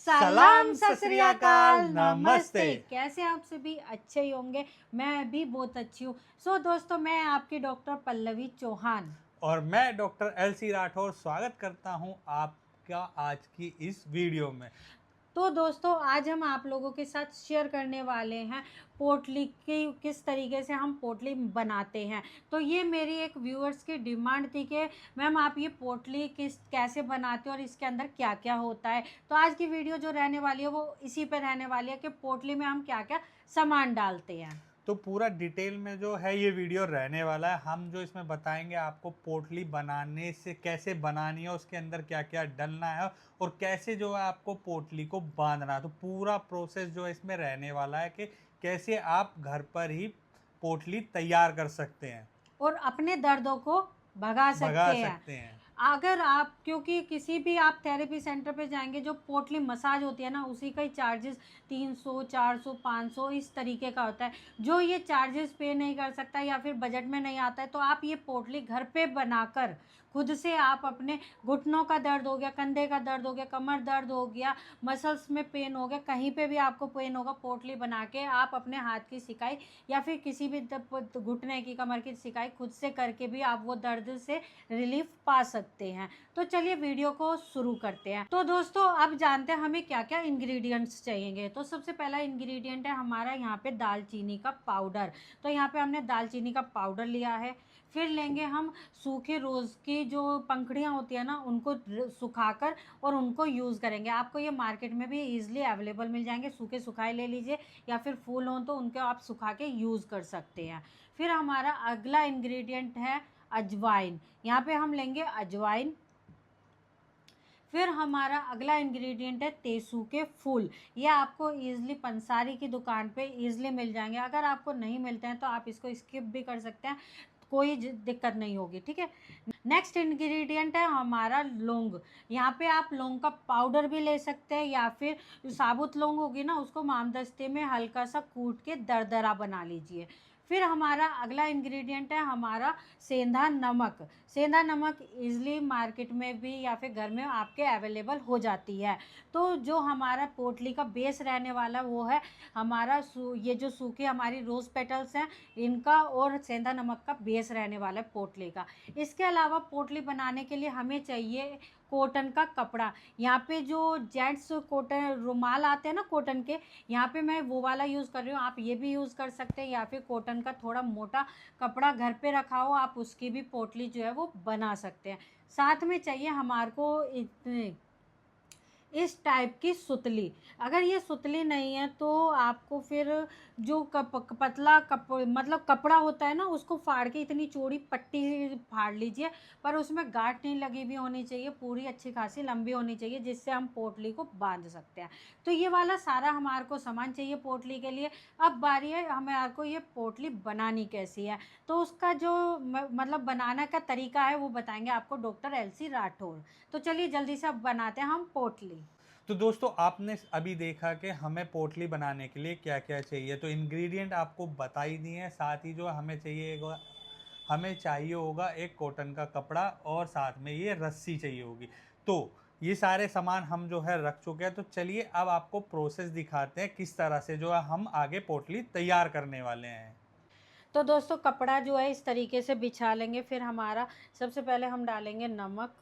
सलाम सत श्री अकाल नमस्ते। कैसे आप सभी अच्छे ही होंगे। मैं भी बहुत अच्छी हूँ। सो दोस्तों, मैं आपकी डॉक्टर पल्लवी चौहान और मैं डॉक्टर एल.सी. राठौर स्वागत करता हूं आपका आज की इस वीडियो में। तो दोस्तों, आज हम आप लोगों के साथ शेयर करने वाले हैं पोटली की किस तरीके से हम पोटली बनाते हैं। तो ये मेरी एक व्यूअर्स की डिमांड थी कि मैम आप ये पोटली कैसे बनाते हो और इसके अंदर क्या क्या होता है। तो आज की वीडियो जो रहने वाली है वो इसी पे रहने वाली है कि पोटली में हम क्या क्या सामान डालते हैं। तो पूरा डिटेल में जो है ये वीडियो रहने वाला है। हम जो इसमें बताएंगे आपको पोटली बनाने से कैसे बनानी है, उसके अंदर क्या क्या डलना है और कैसे जो है आपको पोटली को बांधना है। तो पूरा प्रोसेस जो है इसमें रहने वाला है कि कैसे आप घर पर ही पोटली तैयार कर सकते हैं, और अपने दर्दों को भगा भगा सकते हैं। सकते हैं। अगर आप क्योंकि किसी भी आप थेरेपी सेंटर पे जाएंगे, जो पोटली मसाज होती है ना, उसी का ही चार्जेस 300 400 500 इस तरीके का होता है। जो ये चार्जेस पे नहीं कर सकता या फिर बजट में नहीं आता है, तो आप ये पोटली घर पे बनाकर खुद से आप अपने घुटनों का दर्द हो गया, कंधे का दर्द हो गया, कमर दर्द हो गया, मसल्स में पेन हो गया, कहीं पे भी आपको पेन होगा, पोटली बना के आप अपने हाथ की सिकाई या फिर किसी भी घुटने की, कमर की सिकाई खुद से करके भी आप वो दर्द से रिलीफ पा सकते हैं। तो चलिए वीडियो को शुरू करते हैं। तो दोस्तों, अब जानते हैं हमें क्या क्या इंग्रेडिएंट्स चाहिए। तो सबसे पहला इंग्रेडिएंट है हमारा यहाँ पे दालचीनी का पाउडर। तो यहाँ पे हमने दालचीनी का पाउडर लिया है। फिर लेंगे हम सूखे रोज़ की जो पंखुड़ियाँ होती है ना, उनको सुखाकर और उनको यूज़ करेंगे। आपको ये मार्केट में भी ईजिली अवेलेबल मिल जाएंगे। सूखे सुखाए ले लीजिए या फिर फूल हों तो उनको आप सुखा के यूज़ कर सकते हैं। फिर हमारा अगला इंग्रेडिएंट है अजवाइन। यहाँ पे हम लेंगे अजवाइन। फिर हमारा अगला इंग्रेडिएंट है तेसू के फूल। ये आपको ईजिली पंसारी की दुकान पे ईजिली मिल जाएंगे। अगर आपको नहीं मिलते हैं तो आप इसको स्किप भी कर सकते हैं, कोई दिक्कत नहीं होगी, ठीक है। नेक्स्ट इंग्रेडिएंट है हमारा लौंग। यहाँ पे आप लौंग का पाउडर भी ले सकते हैं या फिर साबुत लौंग होगी ना, उसको मामदस्ते में हल्का सा कूट के दरदरा बना लीजिए। फिर हमारा अगला इंग्रेडिएंट है हमारा सेंधा नमक। सेंधा नमक ईजिली मार्केट में भी या फिर घर में आपके अवेलेबल हो जाती है। तो जो हमारा पोटली का बेस रहने वाला वो है हमारा ये जो सूखे हमारी रोज़ पेटल्स हैं इनका, और सेंधा नमक का बेस रहने वाला है पोटली का। इसके अलावा पोटली बनाने के लिए हमें चाहिए कॉटन का कपड़ा। यहाँ पे जो जेंट्स कॉटन रुमाल आते हैं ना कॉटन के, यहाँ पे मैं वो वाला यूज़ कर रही हूँ। आप ये भी यूज़ कर सकते हैं या फिर कॉटन का थोड़ा मोटा कपड़ा घर पे रखा हो, आप उसकी भी पोटली जो है वो बना सकते हैं। साथ में चाहिए हमारे को इतने इस टाइप की सुतली। अगर ये सुतली नहीं है तो आपको फिर जो पतला मतलब कपड़ा होता है ना, उसको फाड़ के इतनी चौड़ी पट्टी फाड़ लीजिए, पर उसमें गांठ नहीं लगी भी होनी चाहिए, पूरी अच्छी खासी लंबी होनी चाहिए, जिससे हम पोटली को बांध सकते हैं। तो ये वाला सारा हमारे को सामान चाहिए पोटली के लिए। अब बारी है हमारे को ये पोटली बनानी कैसी है। तो उसका जो मतलब बनाने का तरीका है वो बताएंगे आपको डॉक्टर एल.सी. राठौर। तो चलिए जल्दी से अब बनाते हैं हम पोटली। तो दोस्तों, आपने अभी देखा कि हमें पोटली बनाने के लिए क्या क्या चाहिए। तो इंग्रेडिएंट आपको बता ही दिए हैं। साथ ही जो हमें चाहिए होगा एक कॉटन का कपड़ा और साथ में ये रस्सी चाहिए होगी। तो ये सारे सामान हम जो है रख चुके हैं। तो चलिए अब आपको प्रोसेस दिखाते हैं किस तरह से जो है हम आगे पोटली तैयार करने वाले हैं। तो दोस्तों, कपड़ा जो है इस तरीके से बिछा लेंगे। फिर हमारा सबसे पहले हम डालेंगे नमक।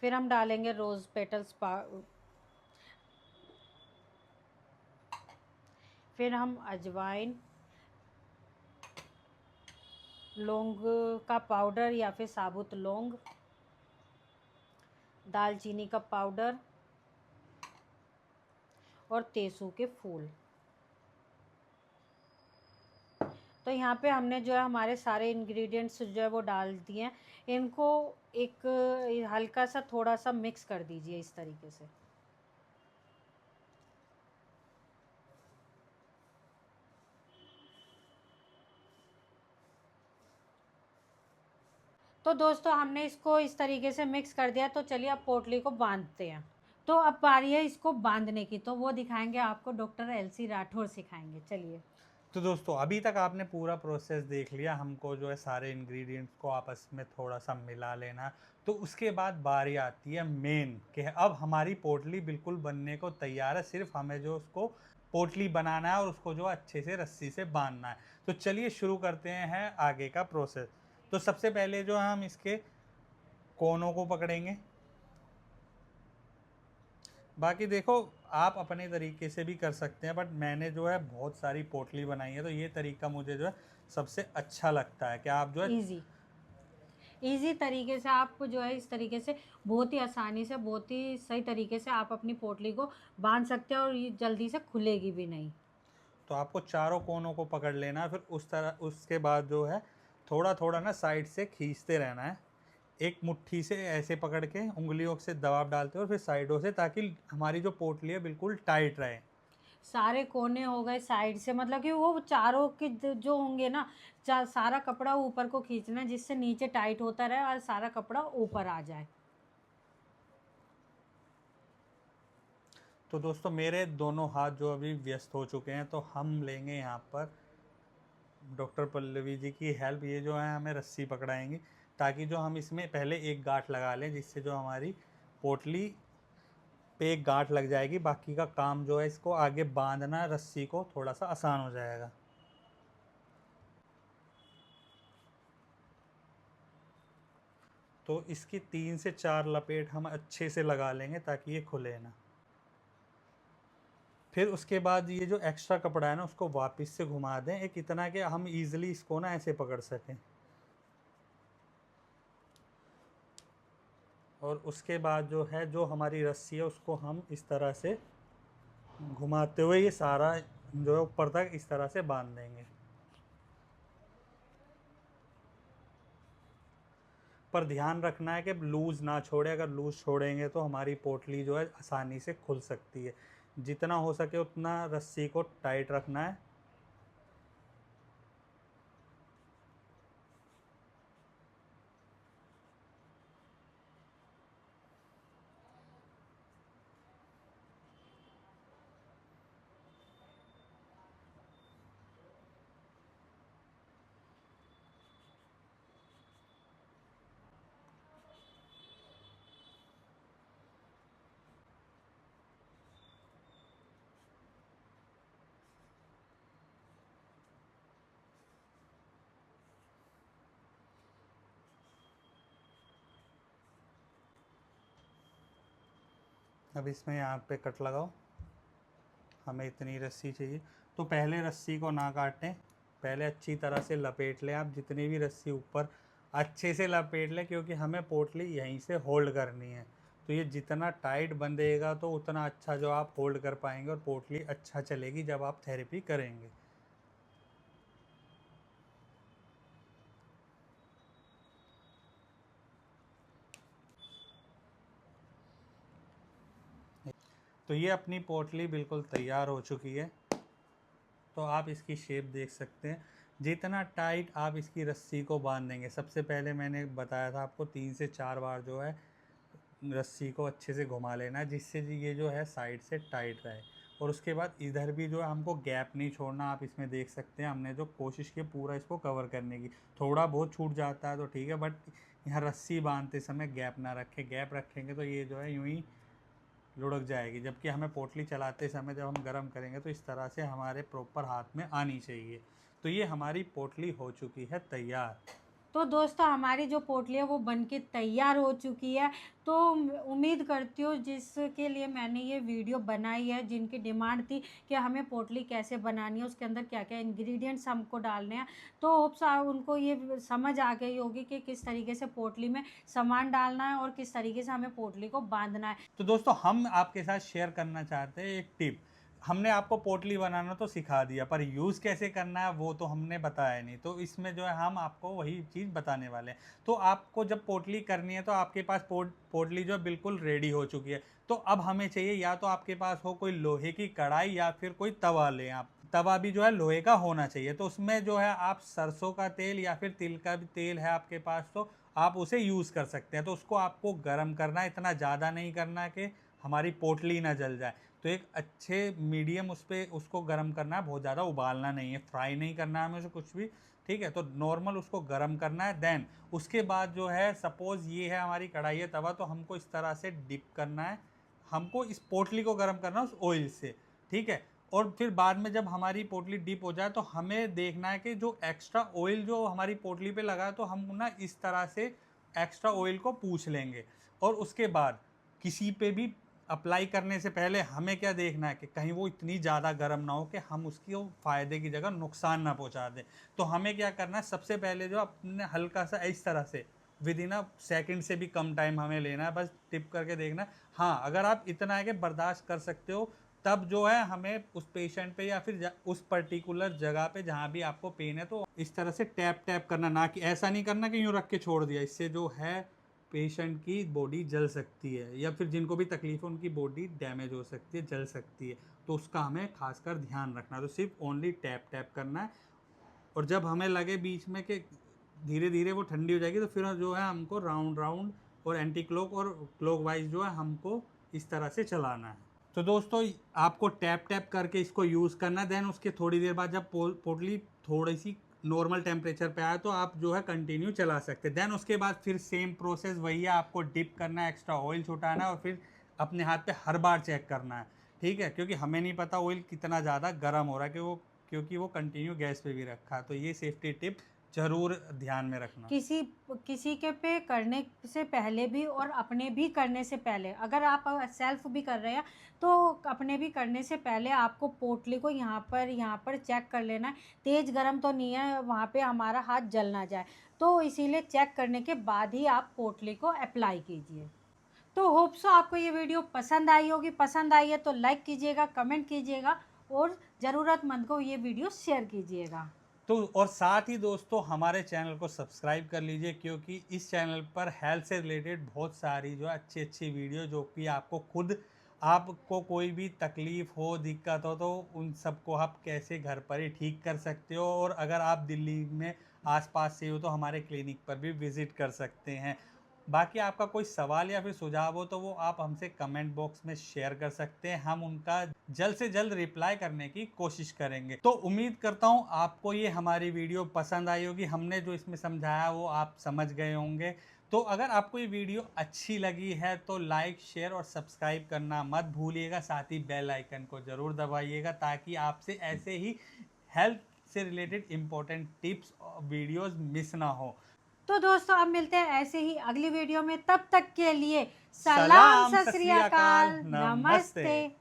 फिर हम डालेंगे रोज़ पेटल्स फिर हम अजवाइन, लौंग का पाउडर या फिर साबुत लौंग, दालचीनी का पाउडर और तेसू के फूल। तो यहाँ पे हमने जो है हमारे सारे इंग्रेडिएंट्स जो है वो डाल दिए हैं। इनको एक हल्का सा थोड़ा सा मिक्स कर दीजिए इस तरीके से। तो दोस्तों, हमने इसको इस तरीके से मिक्स कर दिया। तो चलिए अब पोटली को बांधते हैं। तो अब बारी है इसको बांधने की, तो वो दिखाएंगे आपको डॉक्टर एल.सी. राठौर सिखाएंगे। चलिए। तो दोस्तों, अभी तक आपने पूरा प्रोसेस देख लिया। हमको जो है सारे इंग्रेडिएंट्स को आपस में थोड़ा सा मिला लेना है। तो उसके बाद बारी आती है मेन कि अब हमारी पोटली बिल्कुल बनने को तैयार है, सिर्फ हमें जो उसको पोटली बनाना है और उसको जो अच्छे से रस्सी से बांधना है। तो चलिए शुरू करते हैं आगे का प्रोसेस। तो सबसे पहले जो है हम इसके कोनों को पकड़ेंगे। बाकी देखो आप अपने तरीके से भी कर सकते हैं, बट मैंने जो है बहुत सारी पोटली बनाई है तो ये तरीका मुझे जो है सबसे अच्छा लगता है कि आप जो है ईजी तरीके से आप जो है इस तरीके से बहुत ही आसानी से, बहुत ही सही तरीके से आप अपनी पोटली को बांध सकते हैं और ये जल्दी से खुलेगी भी नहीं। तो आपको चारों कोनों को पकड़ लेना है, फिर उस तरह उसके बाद जो है थोड़ा थोड़ा ना साइड से खींचते रहना है, एक मुट्ठी से ऐसे पकड़ के उंगलियों से दबाव डालते हो और फिर साइडों से, ताकि हमारी जो पोटली है बिल्कुल टाइट रहे। सारे कोने हो गए साइड से, मतलब कि वो चारों के जो होंगे ना, सारा कपड़ा ऊपर को खींचना है जिससे नीचे टाइट होता रहे और सारा कपड़ा ऊपर आ जाए। तो दोस्तों मेरे दोनों हाथ जो अभी व्यस्त हो चुके हैं, तो हम लेंगे यहाँ पर डॉक्टर पल्लवी जी की हेल्प। ये जो है हमें रस्सी पकड़ाएंगी, ताकि जो हम इसमें पहले एक गांठ लगा लें, जिससे जो हमारी पोटली पे एक गांठ लग जाएगी, बाकी का काम जो है इसको आगे बांधना रस्सी को थोड़ा सा आसान हो जाएगा। तो इसकी 3 से 4 लपेट हम अच्छे से लगा लेंगे ताकि ये खुले ना। फिर उसके बाद ये जो एक्स्ट्रा कपड़ा है ना उसको वापस से घुमा दें, एक इतना कि हम इजीली इसको ना ऐसे पकड़ सकें। और उसके बाद जो है जो हमारी रस्सी है उसको हम इस तरह से घुमाते हुए ये सारा जो है ऊपर तक इस तरह से बांध देंगे। पर ध्यान रखना है कि लूज़ ना छोड़े, अगर लूज़ छोड़ेंगे तो हमारी पोटली जो है आसानी से खुल सकती है। जितना हो सके उतना रस्सी को टाइट रखना है। अब इसमें यहाँ पे कट लगाओ, हमें इतनी रस्सी चाहिए। तो पहले रस्सी को ना काटें, पहले अच्छी तरह से लपेट लें आप, जितनी भी रस्सी ऊपर अच्छे से लपेट लें, क्योंकि हमें पोटली यहीं से होल्ड करनी है। तो ये जितना टाइट बंधेगा तो उतना अच्छा जो आप होल्ड कर पाएंगे और पोटली अच्छा चलेगी जब आप थेरेपी करेंगे। तो ये अपनी पोटली बिल्कुल तैयार हो चुकी है। तो आप इसकी शेप देख सकते हैं, जितना टाइट आप इसकी रस्सी को बांधेंगे, सबसे पहले मैंने बताया था आपको 3 से 4 बार जो है रस्सी को अच्छे से घुमा लेना है, जिससे ये जो है साइड से टाइट रहे। और उसके बाद इधर भी जो है हमको गैप नहीं छोड़ना। आप इसमें देख सकते हैं हमने जो कोशिश की पूरा इसको कवर करने की, थोड़ा बहुत छूट जाता है तो ठीक है, बट यहाँ रस्सी बांधते समय गैप ना रखें। गैप रखेंगे तो ये जो है यूँ ही लुढ़क जाएगी, जबकि हमें पोटली चलाते समय जब हम गर्म करेंगे तो इस तरह से हमारे प्रॉपर हाथ में आनी चाहिए। तो ये हमारी पोटली हो चुकी है तैयार। तो दोस्तों हमारी जो पोटली है वो बनके तैयार हो चुकी है। तो उम्मीद करती हूँ जिसके लिए मैंने ये वीडियो बनाई है, जिनकी डिमांड थी कि हमें पोटली कैसे बनानी है, उसके अंदर क्या क्या इंग्रेडिएंट्स हमको डालने हैं, तो होप्स उनको ये समझ आ गई होगी कि किस तरीके से पोटली में सामान डालना है और किस तरीके से हमें पोटली को बांधना है। तो दोस्तों हम आपके साथ शेयर करना चाहते हैं एक टिप। हमने आपको पोटली बनाना तो सिखा दिया, पर यूज़ कैसे करना है वो तो हमने बताया नहीं। तो इसमें जो है हम आपको वही चीज़ बताने वाले हैं। तो आपको जब पोटली करनी है तो आपके पास पोटली जो है बिल्कुल रेडी हो चुकी है। तो अब हमें चाहिए, या तो आपके पास हो कोई लोहे की कढ़ाई या फिर कोई तवा लें आप। तवा भी जो है लोहे का होना चाहिए। तो उसमें जो है आप सरसों का तेल या फिर तिल का भी तेल है आपके पास तो आप उसे यूज़ कर सकते हैं। तो उसको आपको गर्म करना है, इतना ज़्यादा नहीं करना है कि हमारी पोटली ना जल जाए। तो एक अच्छे मीडियम उस पर उसको गर्म करना है, बहुत ज़्यादा उबालना नहीं है, फ्राई नहीं करना है हमें उसे कुछ भी, ठीक है। तो नॉर्मल उसको गर्म करना है। देन उसके बाद जो है, सपोज ये है हमारी कढ़ाई है, तवा, तो हमको इस तरह से डिप करना है, हमको इस पोटली को गर्म करना है उस ऑयल से, ठीक है। और फिर बाद में जब हमारी पोटली डिप हो जाए तो हमें देखना है कि जो एक्स्ट्रा ऑयल जो हमारी पोटली पे लगा है, तो हम ना इस तरह से एक्स्ट्रा ऑयल को पूछ लेंगे। और उसके बाद किसी पे भी अप्लाई करने से पहले हमें क्या देखना है कि कहीं वो इतनी ज़्यादा गर्म ना हो कि हम उसकी फ़ायदे की जगह नुकसान ना पहुंचा दें। तो हमें क्या करना है, सबसे पहले जो अपने हल्का सा इस तरह से विद इन अ सेकेंड से भी कम टाइम हमें लेना है, बस टिप करके देखना है। हाँ, अगर आप इतना है कि बर्दाश्त कर सकते हो, तब जो है हमें उस पेशेंट पे या फिर उस पर्टिकुलर जगह पे जहाँ भी आपको पेन है, तो इस तरह से टैप टैप करना, ना कि ऐसा नहीं करना कि यूँ रख के छोड़ दिया। इससे जो है पेशेंट की बॉडी जल सकती है, या फिर जिनको भी तकलीफ है उनकी बॉडी डैमेज हो सकती है, जल सकती है। तो उसका हमें खासकर ध्यान रखना है। तो सिर्फ ओनली टैप टैप करना है। और जब हमें लगे बीच में कि धीरे धीरे वो ठंडी हो जाएगी, तो फिर जो है हमको राउंड राउंड और एंटी क्लॉक और क्लॉक वाइज जो है हमको इस तरह से चलाना है। तो दोस्तों, आपको टैप टैप करके इसको यूज़ करना है। देन उसके थोड़ी देर बाद जब पोटली थोड़ी सी नॉर्मल टेम्परेचर पे आए, तो आप जो है कंटिन्यू चला सकते हैं। देन उसके बाद फिर सेम प्रोसेस वही है, आपको डिप करना है, एक्स्ट्रा ऑयल छुटाना है, और फिर अपने हाथ पे हर बार चेक करना है, ठीक है। क्योंकि हमें नहीं पता ऑयल कितना ज़्यादा गर्म हो रहा है, क्योंकि वो कंटिन्यू गैस पे भी रखा है। तो ये सेफ्टी टिप ज़रूर ध्यान में रखना। किसी किसी के पे करने से पहले भी और अपने भी करने से पहले, अगर आप सेल्फ भी कर रहे हैं तो अपने भी करने से पहले आपको पोटली को यहाँ पर चेक कर लेना है। तेज़ गर्म तो नहीं है, वहाँ पे हमारा हाथ जल ना जाए। तो इसीलिए चेक करने के बाद ही आप पोटली को अप्लाई कीजिए। तो होप सो आपको ये वीडियो पसंद आई होगी। पसंद आई है तो लाइक कीजिएगा, कमेंट कीजिएगा, और ज़रूरतमंद को ये वीडियो शेयर कीजिएगा। तो और साथ ही दोस्तों, हमारे चैनल को सब्सक्राइब कर लीजिए, क्योंकि इस चैनल पर हेल्थ से रिलेटेड बहुत सारी जो अच्छी अच्छी वीडियो, जो कि आपको कोई भी तकलीफ़ हो, दिक्कत हो, तो उन सबको आप कैसे घर पर ही ठीक कर सकते हो। और अगर आप दिल्ली में आसपास से हो तो हमारे क्लिनिक पर भी विज़िट कर सकते हैं। बाकी आपका कोई सवाल या फिर सुझाव हो तो वो आप हमसे कमेंट बॉक्स में शेयर कर सकते हैं, हम उनका जल्द से जल्द रिप्लाई करने की कोशिश करेंगे। तो उम्मीद करता हूँ आपको ये हमारी वीडियो पसंद आई होगी, हमने जो इसमें समझाया वो आप समझ गए होंगे। तो अगर आपको ये वीडियो अच्छी लगी है तो लाइक, शेयर और सब्सक्राइब करना मत भूलिएगा। साथ ही बेल आइकन को ज़रूर दबाइएगा, ताकि आपसे ऐसे ही हेल्थ से रिलेटेड इम्पोर्टेंट टिप्स और वीडियोज़ मिस ना हो। तो दोस्तों, अब मिलते हैं ऐसे ही अगली वीडियो में। तब तक के लिए सलाम, सलाम, सत सत श्री श्री अकाल, अकाल, नमस्ते। नमस्ते।